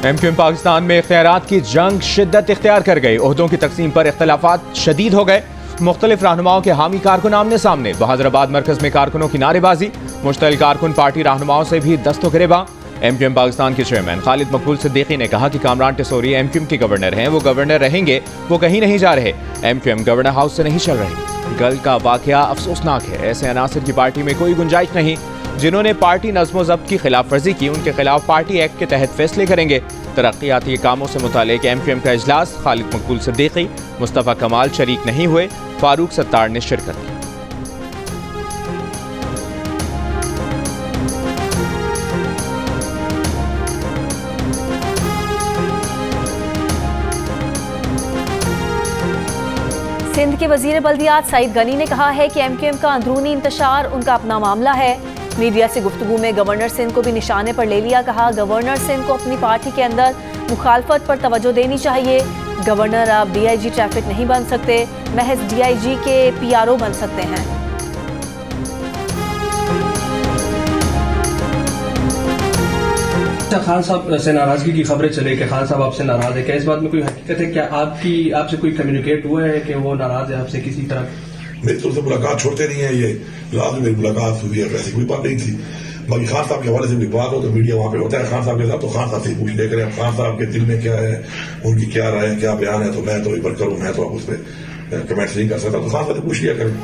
MQM Pakistan में इख्तियारात की जंग शिद्दत इख्तियार कर गई। ओहदों की तकसीम पर इख्तलाफात शदीद हो गए। मुख्तलिफ रहनुमाओं के हामी कारकुन आमने सामने। बहादुराबाद मरकज में कारकुनों की नारेबाजी। मुश्तल कारकुन पार्टी रहनुमाओं से भी दस्तो गिरेबां। MQM पाकिस्तान के चेयरमैन खालिद मकबूल सिद्दीकी ने कहा कि कामरान टेसोरी MQM के गवर्नर हैं, वो गवर्नर रहेंगे, वो कहीं नहीं जा रहे। MQM गवर्नर हाउस से नहीं चल रही। कल का वाकया अफसोसनाक है। ऐसे अनासर की पार्टी में कोई गुंजाइश नहीं। जिन्होंने पार्टी नज़्म ज़ब्त की खिलाफ वर्जी की, उनके खिलाफ पार्टी एक्ट के तहत फैसले करेंगे। तरक्याती कामों से मुतालिक MQM का इजलास। खालिद मकबूल सिद्दीकी, मुस्तफ़ा कमाल शरीक नहीं हुए। फारूक सत्तार ने शिरकत की। सिंध के वजीर बल्दियात सईद गनी ने कहा है कि MQM का अंदरूनी इंतशार उनका अपना मामला है। मीडिया से गुफ्तगू में गवर्नर सिंध को भी निशाने पर ले लिया। कहा गवर्नर सिंध को अपनी पार्टी के अंदर मुखालफत पर तवज्जो देनी चाहिए। गवर्नर अब DIG ट्रैफिक नहीं बन सकते, महज DIG के PRO बन सकते हैं। खान साहब से नाराजगी की खबरें चले कि खान साहब आपसे नाराज है, क्या इस बात में कोई हकीकत है? क्या आपसे कोई कम्युनिकेट हुआ है कि वो नाराज है आपसे किसी तरह? मेरी तो मुलाकात छोड़ते नहीं है, ये रात में मेरी मुलाकात हुई है, वैसे कोई बात नहीं थी। बाकी खान साहब के हवाले से कोई बात हो तो मीडिया वहाँ पे होता है खान साहब के साथ, तो खान साहब से पूछ ले करें खान साहब के दिल में क्या है, उनकी क्या राय है, क्या बयान है। तो मैं तो ऊपर करूँ, मैं तो आप उस पर कमेंट्स नहीं कर सकता, तो खान साहब से पूछ लिया करें।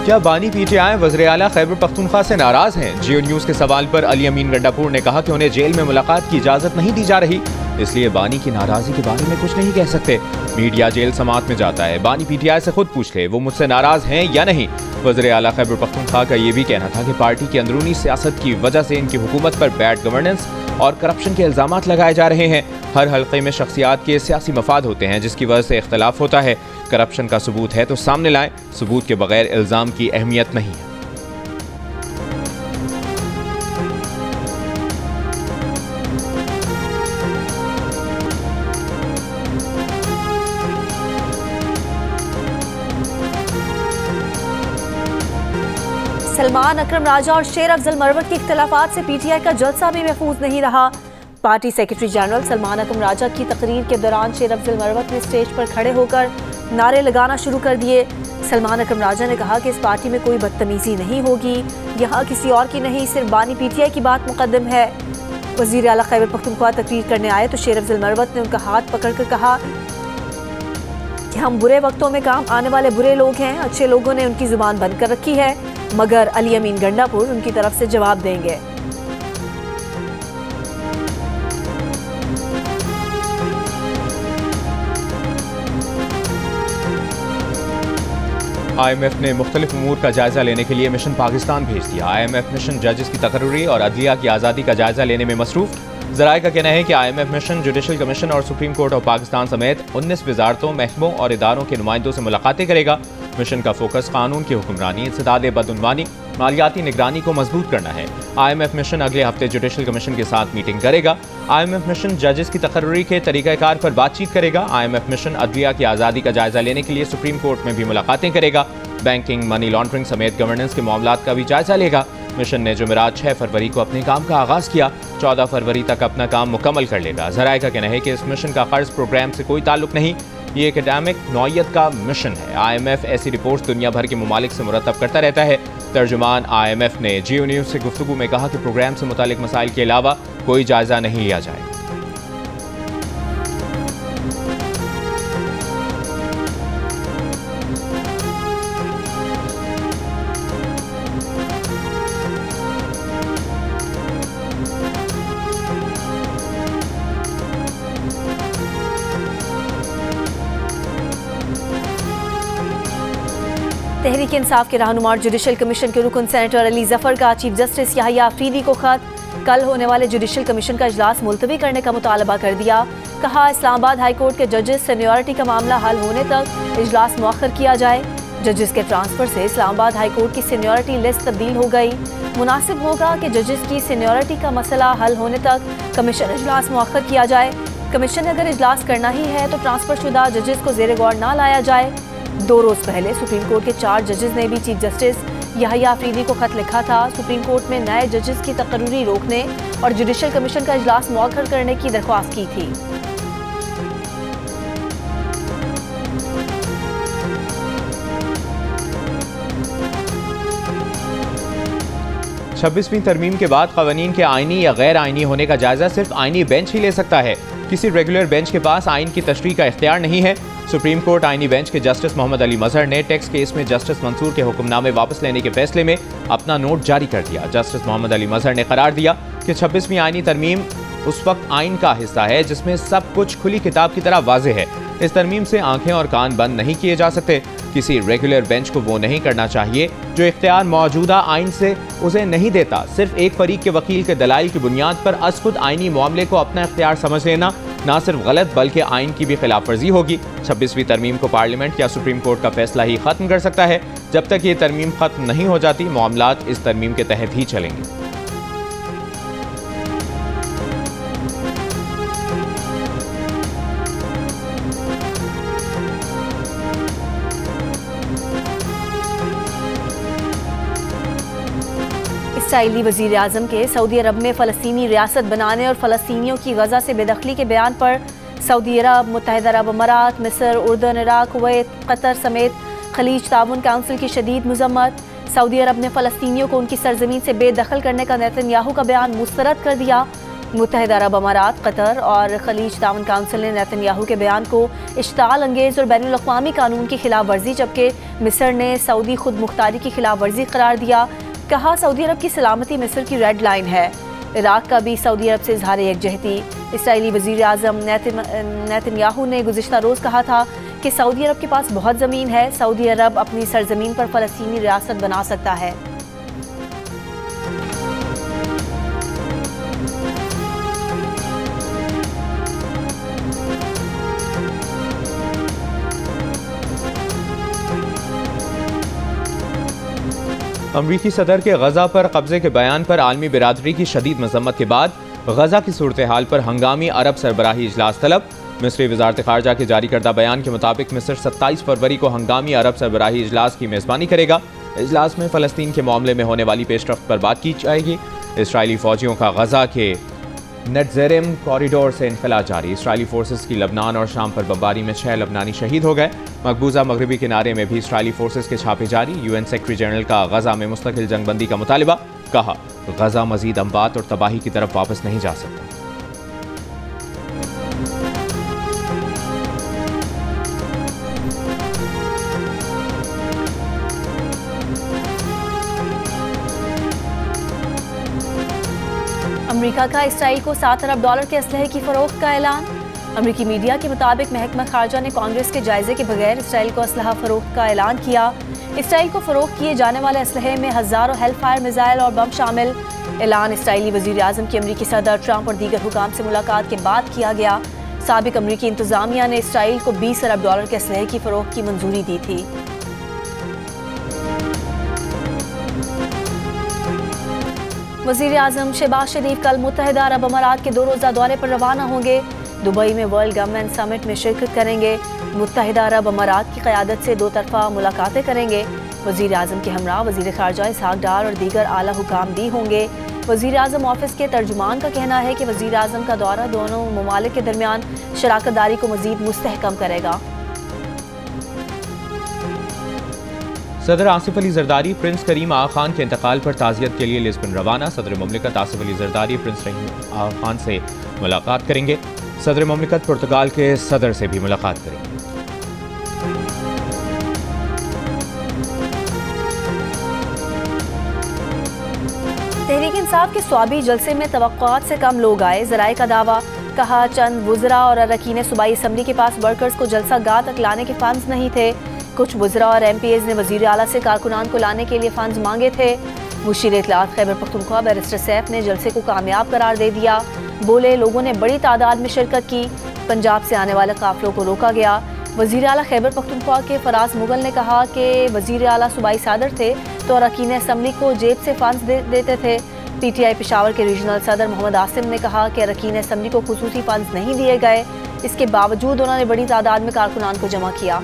क्या बानी PTI वज़ीर आला खैबर पख्तूनख्वा से नाराज हैं? जियो न्यूज़ के सवाल पर अली अमीन गंडापुर ने कहा कि उन्हें जेल में मुलाकात की इजाजत नहीं दी जा रही, इसलिए बानी की नाराजगी के बारे में कुछ नहीं कह सकते। मीडिया जेल समात में जाता है, बानी PTI से खुद पूछ ले वो मुझसे नाराज हैं या नहीं। वज़ीर आला खैबर पख्तूनख्वा का ये भी कहना था कि पार्टी की अंदरूनी सियासत की वजह से इनकी हुकूमत पर बैड गवर्नेंस और करप्शन के इल्जामात लगाए जा रहे हैं। हर हल्के में शख्सियात के सियासी मफाद होते हैं, जिसकी वजह से इख्तलाफ होता है। करप्शन का सबूत है तो सामने लाएं, सबूत के बगैर इल्जाम की अहमियत नहीं है। सलमान अकरम राजा और शेर अफजल मरवत के इख्तलाफात से PTI का जलसा भी महफूज नहीं रहा। पार्टी सेक्रेटरी जनरल सलमान अकरम राजा की तकरीर के दौरान शेर अफजल मरवत ने स्टेज पर खड़े होकर नारे लगाना शुरू कर दिए। सलमान अकरम राजा ने कहा कि इस पार्टी में कोई बदतमीजी नहीं होगी, यहाँ किसी और की नहीं, सिर्फ बानी PTI की बात मुकद्दम है। वज़ीर आला खैबर पख्तूनख्वा तकरीर करने आए तो शेर अफजल मरवत ने उनका हाथ पकड़कर कहा कि हम बुरे वक्तों में काम आने वाले बुरे लोग हैं, अच्छे लोगों ने उनकी जुबान बंद कर रखी है, मगर अली अमीन गंडापुर उनकी तरफ से जवाब देंगे। IMF ने मुख्तलिफ उमूर का जायजा लेने के लिए मिशन पाकिस्तान भेज दिया। IMF मिशन जजेस की तकर्री और अदलिया की आज़ादी का जायजा लेने में मसरूफ। ज़राए का कहना है कि IMF मिशन जुडिशल कमीशन और सुप्रीम कोर्ट ऑफ पाकिस्तान समेत 19 वजारतों, महकमों और इदारों के नुमाइंदों से मुलाकातें करेगा। मिशन का फोकस कानून की हुक्मरानी, इंसदाद बदउनवानी, मालियाती निगरानी को मजबूत करना है। IMF मिशन अगले हफ्ते जुडिशल कमीशन के साथ मीटिंग करेगा। IMF मिशन जजेस की तकर्री के तरीक़ाकार पर बातचीत करेगा। IMF मिशन अदलिया की आज़ादी का जायजा लेने के लिए सुप्रीम कोर्ट में भी मुलाकातें करेगा। बैंकिंग, मनी लॉन्ड्रिंग समेत गवर्नेंस के मामलात का भी जायजा लेगा। मिशन ने जुमेरात 6 फरवरी को अपने काम का आगाज़ किया, 14 फरवरी तक अपना काम मुकम्मल कर लेगा। ज़राए का कहना है कि इस मिशन का कर्ज प्रोग्राम से कोई ताल्लुक नहीं, ये एकेडमिक नौयत का मिशन है। IMF ऐसी रिपोर्ट्स दुनिया भर के ममालिक से मुरतब करता रहता है। तर्जुमान IMF ने जियो न्यूज़ से गुफ्तगू में कहा कि प्रोग्राम से मुतालिक मसाइल के अलावा कोई जायजा नहीं लिया जाए। तहरीक इंसाफ के रहनुमा और जुडिशल कमीशन के रुकन सेनेटर अली जफर का चीफ जस्टिस याहिया अफरीदी को खत। कल होने वाले जुडिशल कमीशन का इजलास मुलतवी करने का मुतालबा कर दिया। कहा इस्लामाबाद हाई कोर्ट के जजेस सीनियरिटी का मामला हल होने तक इजलास मुअख्खर किया जाए। जजेस के ट्रांसफर से इस्लामाबाद हाई कोर्ट की सीनियरिटी लिस्ट तब्दील हो गई। मुनासिब होगा कि जजेस की सीनियरिटी का मसला हल होने तक कमीशन इजलास मुअख्खर किया जाए। कमीशन ने अगर इजलास करना ही है तो ट्रांसफर शुदा जजेस को ज़ेर गौर ना लाया जाए। 2 रोज़ पहले सुप्रीम कोर्ट के 4 जजेस ने भी चीफ जस्टिस याहिया अफरीदी को खत लिखा था। सुप्रीम कोर्ट में नए जजेस की तकर्री रोकने और जुडिशल कमीशन का इजलास मौखर करने की दरख्वास्त की थी। 26वीं तरमीम के बाद कवानीन के आईनी या गैर आईनी होने का जायजा सिर्फ आईनी बेंच ही ले सकता है। किसी रेगुलर बेंच के पास आइन की तशरीह का इख्तियार नहीं है। सुप्रीम कोर्ट आईनी बेंच के जस्टिस मोहम्मद अली मजहर ने टैक्स केस में जस्टिस मंसूर के हुक्मनामे वापस लेने के फैसले में अपना नोट जारी कर दिया। जस्टिस मोहम्मद अली मजहर ने करार दिया कि 26वीं आईनी तरमीम उस वक्त आइन का हिस्सा है जिसमें सब कुछ खुली किताब की तरह वाज़ेह है। इस तरमीम से आंखें और कान बंद नहीं किए जा सकते। किसी रेगुलर बेंच को वो नहीं करना चाहिए जो इख्तियार मौजूदा आइन से उसे नहीं देता। सिर्फ एक फरीक के वकील के दलाइल की बुनियाद पर अज़खुद आइनी मामले को अपना इख्तियार समझ लेना ना सिर्फ गलत बल्कि आइन की भी खिलाफ वर्जी होगी। 26वीं तरमीम को पार्लियामेंट या सुप्रीम कोर्ट का फैसला ही खत्म कर सकता है। जब तक ये तरमीम खत्म नहीं हो जाती मामलात इस तरमीम के तहत ही चलेंगे। इसराइली वज़ीर आज़म के सऊदी अरब में फ़लस्तीनी रियासत बनाने और फ़लस्तीनियों की गज़ा से बेदखली के बयान पर सऊदी अरब, मुत्तहिदा अरब अमारात, मिस्र, उर्दन, इराक, कुवैत, कतर समेत खलीज ताउन काउंसिल की शदीद मज़म्मत। सऊदी अरब ने फ़लस्तीनियों को उनकी सरज़मीन से बेदखल करने का नेतन्याहू का बयान मुस्तरद कर दिया। मुत्तहिदा अरब अमारात, कतर और खलीज ताउन काउंसिल ने नेतन्याहू के बयान को इश्ताल अंगेज़ और बैनुल अक़वामी कानून की खिलाफ वर्जी, जबकि मिस्र ने सऊदी खुद मुख्तारी की खिलाफ वर्जी करार दिया। कहा सऊदी अरब की सलामती मिस्र की रेड लाइन है। इराक का भी सऊदी अरब से इजहार यकजहती। इसराइली वज़ीर आज़म नेतन्याहू ने गुज़िश्ता रोज़ कहा था कि सऊदी अरब के पास बहुत ज़मीन है, सऊदी अरब अपनी सरजमीन पर फ़लस्तीनी रियासत बना सकता है। अमरीकी सदर के गजा पर कब्जे के बयान पर आलमी बिरादरी की शदीद मजम्मत के बाद गजा की सूरत हाल पर हंगामी अरब सरबराही इजलास तलब। मिस्री वजारत खारजा के जारी करदा बयान के मुताबिक मिस्र 27 फरवरी को हंगामी अरब सरबराही इजलास की मेज़बानी करेगा। इजलास में फ़लस्तीन के मामले में होने वाली पेशरफ्त पर बात की जाएगी। इसराइली फ़ौजियों का गजा के नेटज़ेरिम कॉरिडोर से इनखला जारी। इसराइली फोर्सेस की लबनान और शाम पर बमबारी में 6 लबनानी शहीद हो गए। मकबूजा मगरबी किनारे में भी इसराइली फोर्सेस के छापे जारी। UN सेक्रेटरी जनरल का गजा में मुस्तकिल जंगबंदी का मुतालबा। कहा गजा मजीद अम्बात और तबाही की तरफ वापस नहीं जा सकता। अमेरिका का इसराइल को $7 अरब के असलहे की फरोख्त का ऐलान। अमेरिकी मीडिया के मुताबिक महकमा खारजा ने कांग्रेस के जायजे के बगैर इसराइल को असलहा फरोख्त का ऐलान किया। इसराइल को फरोख्त किए जाने वाले असलहे में हज़ारों हेलफायर मिसाइल और बम शामिल। ऐलान इसराइली वज़ीर आज़म की अमेरिकी सदर ट्रंप और दीगर हुकाम से मुलाकात के बाद किया गया। साबिक अमेरिकी इंतज़ामिया ने इसराइल को $20 अरब के असलहे की फरोख्त की मंजूरी दी थी। वज़ीर आज़म शहबाज शरीफ कल मुत्तहिदा अरब अमारात के 2 रोज़ा दौरे पर रवाना होंगे। दुबई में वर्ल्ड गवर्नमेंट समिट में शिरकत करेंगे। मुत्तहिदा अरब अमारात की क़यादत से 2 तरफ़ा मुलाकातें करेंगे। वज़ीर आज़म के हमरा वज़ीर ख़ारजा इसहाक़ डार और दीगर आला हुकाम भी होंगे। वज़ीर आज़म ऑफिस के तर्जुमान का कहना है कि वज़ीर आज़म का दौरा दोनों ममालिक के दरमियान शराकतदारी को मज़ीद मुस्तहकम करेगा। सदर आसिफ अली जरदारी प्रिंस करीम आगा खान के इंतकाल पर ताज़ियत के लिए लिस्बन रवाना। सदर मुमलिकत आसिफ अली जरदारी प्रिंस करीम आगा खान से मुलाकात करेंगे। सदर मुमलिकत पुर्तगाल के सदर से भी मुलाकात करेंगे। तहरीक इंसाफ के स्वाबी जलसे में तवक्कुआत से कम लोग आए, ज़राए का दावा। कहा चंद वुज़रा और अरकान सूबाई असम्बली के पास वर्कर्स को जलसा गाह तक लाने के फंड्स नहीं थे। कुछ वुज़रा और MPs ने वज़ीर आला से कारकुनान को लाने के लिए फंड्स मांगे थे। मुशीर इत्तलात खैबर पख्तूनख्वा बैरिस्टर सैफ ने जलसे को कामयाब करार दे दिया। बोले लोगों ने बड़ी तादाद में शिरकत की। पंजाब से आने वाले काफिलों को रोका गया। वज़ीर आला खैबर पख्तूनख्वा के फराज मुगल ने कहा कि वज़ीर आला सूबाई सदर थे तो अरकान असम्बली को जेब से फंड्स देते थे। PTI पेशावर के रीजनल सदर मोहम्मद आसिम ने कहा कि अरकान असम्बली को खुसूसी फंड्स नहीं दिए गए। इसके बावजूद उन्होंने बड़ी तादाद में कारकुनान को जमा किया।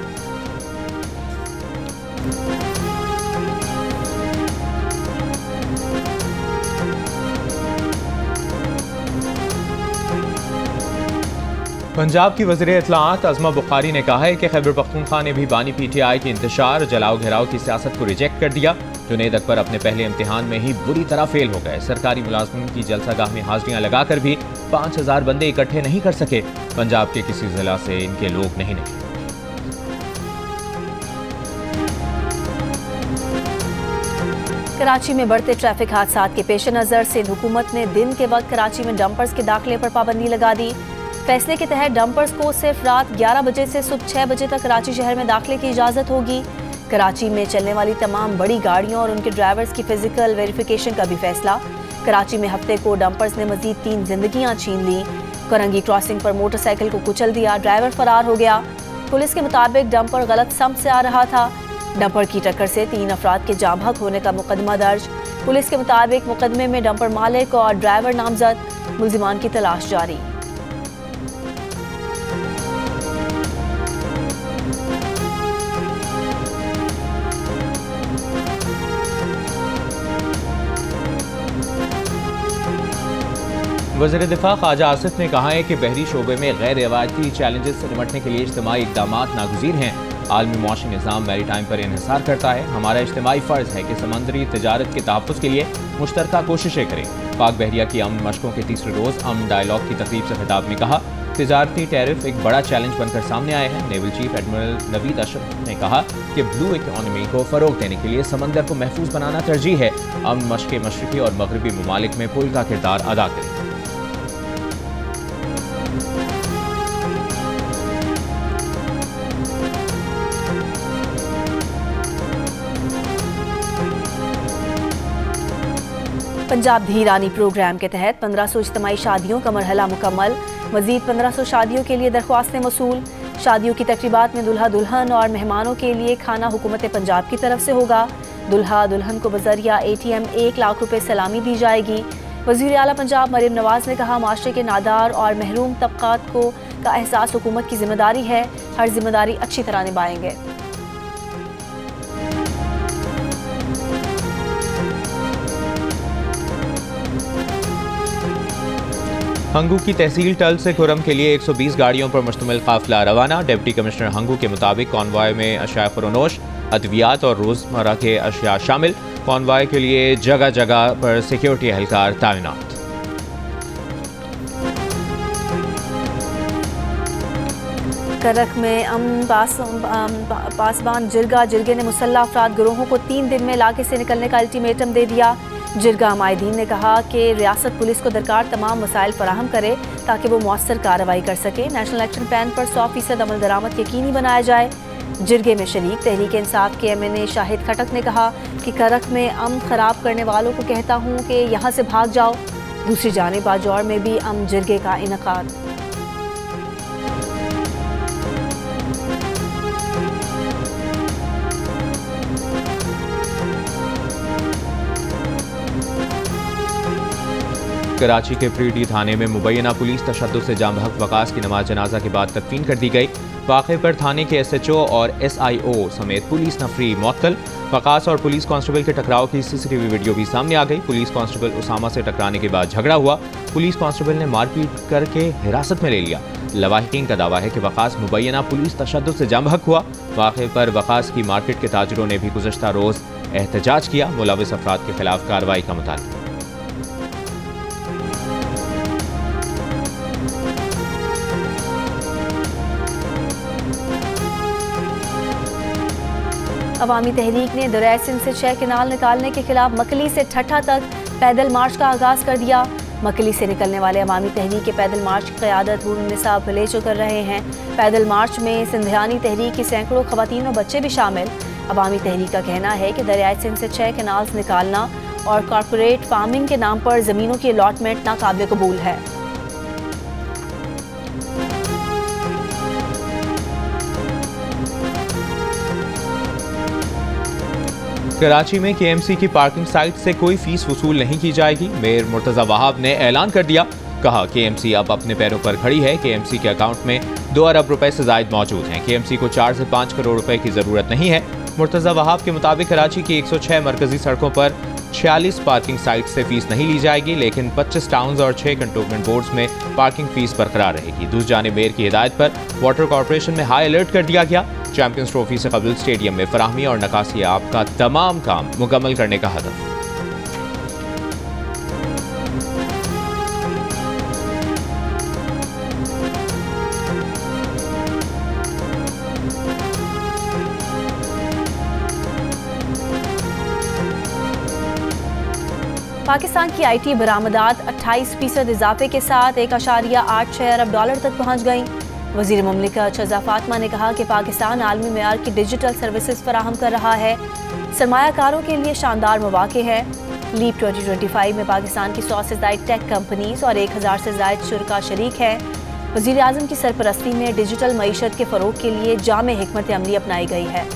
पंजाब की वज़ीर इत्तलाआत अज़मा बुखारी ने कहा है कि खैबर पख्तूनख्वा ने भी बानी PTI के इंतशार जलाओ घेराव की सियासत को रिजेक्ट कर दिया। जुनेद अकबर अपने पहले इम्तिहान में ही बुरी तरह फेल हो गए। सरकारी मुलाजमीन की जलसागाह में हाजिरियां लगाकर भी 5000 बंदे इकट्ठे नहीं कर सके। पंजाब के किसी जिला से इनके लोग नहीं निकले। कराची में बढ़ते ट्रैफिक हादसात के पेश नज़र सिंध हुकूमत ने दिन के वक्त कराची में डंपर्स के दाखिले पर पाबंदी लगा दी। फैसले के तहत डंपर्स को सिर्फ रात 11 बजे से सुबह 6 बजे तक कराची शहर में दाखिले की इजाज़त होगी। कराची में चलने वाली तमाम बड़ी गाड़ियों और उनके ड्राइवर्स की फिजिकल वेरिफिकेशन का भी फैसला। कराची में हफ्ते को डंपर्स ने मजीद 3 जिंदगियां छीन ली। करंगी क्रॉसिंग पर मोटरसाइकिल को कुचल दिया, ड्राइवर फरार हो गया। पुलिस के मुताबिक डंपर गलत समत से आ रहा था। डंपर की टक्कर से 3 अफराद के जाम बहक होने का मुकदमा दर्ज। पुलिस के मुताबिक मुकदमे में डंपर मालिक और ड्राइवर नामजद, मुल्जिमान की तलाश जारी। वज़ीर दिफा ख्वाजा आसिफ ने कहा है कि बहरी शोबे में गैर रिवायती चैलेंजेस से निपटने के लिए इज्तिमाई इक़दामात नागुज़ीर हैं। आलमी मुआशी निज़ाम मैरी टाइम पर इन्हिसार करता है। हमारा इज्तिमाई फ़र्ज़ है कि समंदरी तिजारत के तहफ़्फ़ुज़ के लिए मुश्तरका कोशिशें करें। पाक बहरिया की अमन मशकों के तीसरे रोज़ अमन डायलॉग की तकरीब से खिताब में कहा, तिजारती टैरिफ एक बड़ा चैलेंज बनकर सामने आए हैं। Naval chief admiral Naveed Ashraf ने कहा कि ब्लू इकॉनमी को फ़रोग देने के लिए समंदर को महफूज बनाना तरजीह है। अमन मशक़ें मशरक़ी और मगरबी ममालिक में पुल का किरदार अदा करें। पंजाब धीरानी प्रोग्राम के तहत 1500 इज्तिमाई शादियों का मरहला मुकम्मल। मजीद 1500 शादियों के लिए दरख्वास्तें मसूल। शादियों की तकरीबात में दुल्हा दुल्हन और मेहमानों के लिए खाना हुकूमत पंजाब की तरफ से होगा। दुल्हा दुल्हन को बजरिया ATM 1 लाख रुपए सलामी दी जाएगी। वज़ीर आला पंजाब मरियम नवाज ने कहा, माशरे के नादार और महरूम तबकात को का एहसास हुकूमत की जिम्मेदारी है। हर जिम्मेदारी अच्छी तरह निभाएंगे। हंगू की तहसील टल से खुरम के लिए 120 गाड़ियों पर मुश्तमिल काफिला रवाना। डिप्टी कमिश्नर हंगू के मुताबिक कॉन्वॉय में अशिया फरोनोश, अद्वियात और रोजमर्रा के अशिया शामिल। कॉन्वॉय के लिए जगह जगह पर सिक्योरिटी एहलकार तैनात। करक में अमन पासबान जिरगे ने मुसल्ला अफराद गिरोहों को 3 दिन में इलाके से निकलने का अल्टीमेटम दे दिया। जिरगा माहिदीन ने कहा कि रियासत पुलिस को दरकार तमाम वसाइल फराहम करे ताकि वो मौसर कार्रवाई कर सके। नेशनल एक्शन प्लान पर 100% अमल दरामद यकीनी बनाया जाए। जिरगे में शरीक तहरीक इंसाफ के MNA शाहिद खटक ने कहा कि करक में अमन खराब करने वालों को कहता हूँ कि यहाँ से भाग जाओ। दूसरी जानिब बाजौर में भी अमन जिरगे का इनकाद। कराची के प्रीडी थाने में मुबैना पुलिस तशद्दुद से जाम बहक वकास की नमाज जनाजा के बाद तदफीन कर दी गई। वाक़े पर थाने के SHO और SIO समेत पुलिस नफरी मुअत्तल। वकास और पुलिस कांस्टेबल के टकराव की CCTV वीडियो भी सामने आ गई। पुलिस कांस्टेबल उसामा से टकराने के बाद झगड़ा हुआ। पुलिस कांस्टेबल ने मारपीट करके हिरासत में ले लिया। लवाहिकीन का दावा है कि वकास मुबैना पुलिस तशद्दुद से जाम बहक हुआ। वाक़े पर वकास की मार्केट के ताजरों ने भी गुज़श्ता रोज़ एहतजाज किया। मुलविस अफराद के खिलाफ कार्रवाई का मुतालबा। अवामी तहरीक ने दरिया सिंध से 6 केनाल निकालने के खिलाफ मकली से ठट्ठा तक पैदल मार्च का आगाज कर दिया। मकली से निकलने वाले अवामी तहरीक के पैदल मार्च की क़यादत हुर्निसा भलेचो कर रहे हैं। पैदल मार्च में सिंधियानी तहरीक की सैकड़ों खवातीन और बच्चे भी शामिल। अवामी तहरीक का कहना है कि दरिया सिंध से 6 केनाल्स निकालना और कॉरपोरेट फार्मिंग के नाम पर ज़मीनों की अलॉटमेंट नाकाबिल कबूल है। कराची में KMC की पार्किंग साइट से कोई फीस वसूल नहीं की जाएगी। मेयर मुर्तज़ा वहाब ने ऐलान कर दिया। कहा KMC अब अपने पैरों पर खड़ी है। KMC के अकाउंट में 2 अरब रुपए से ज़ायद मौजूद हैं। KMC को 4 से 5 करोड़ रुपए की ज़रूरत नहीं है। मुर्तज़ा वहाब के मुताबिक कराची की 106 मरकजी सड़कों पर 46 पार्किंग साइट से फीस नहीं ली जाएगी, लेकिन 25 टाउन्स और 6 कंटोनमेंट बोर्ड्स में पार्किंग फीस बरकरार रहेगी। दूसरी जानिब मेयर की हिदायत पर वाटर कॉरपोरेशन में हाई अलर्ट कर दिया गया। चैंपियंस ट्रॉफी से कबल स्टेडियम में फराहमी और नकासी आब का तमाम काम मुकम्मल करने का हदफ। पाकिस्तान की IT बरामदात 28% इजाफे के साथ 1.86 अरब डॉलर तक पहुँच गईं। वज़ीर मुमलिकत शहज़ा फातिमा ने कहा कि पाकिस्तान आलमी मेयार की डिजिटल सर्विसेज फराहम कर रहा है। सरमायाकारों के लिए शानदार मौके हैं। लीप 2025 में पाकिस्तान की 100 से ज़ायद टेक कंपनीज और 1000 से ज़ायद शुरका शरीक हैं। वज़ीर आज़म की सरपरस्ती में डिजिटल मईशत के फ़रोग़ के लिए जामे हिकमत अमली अपनाई गई है।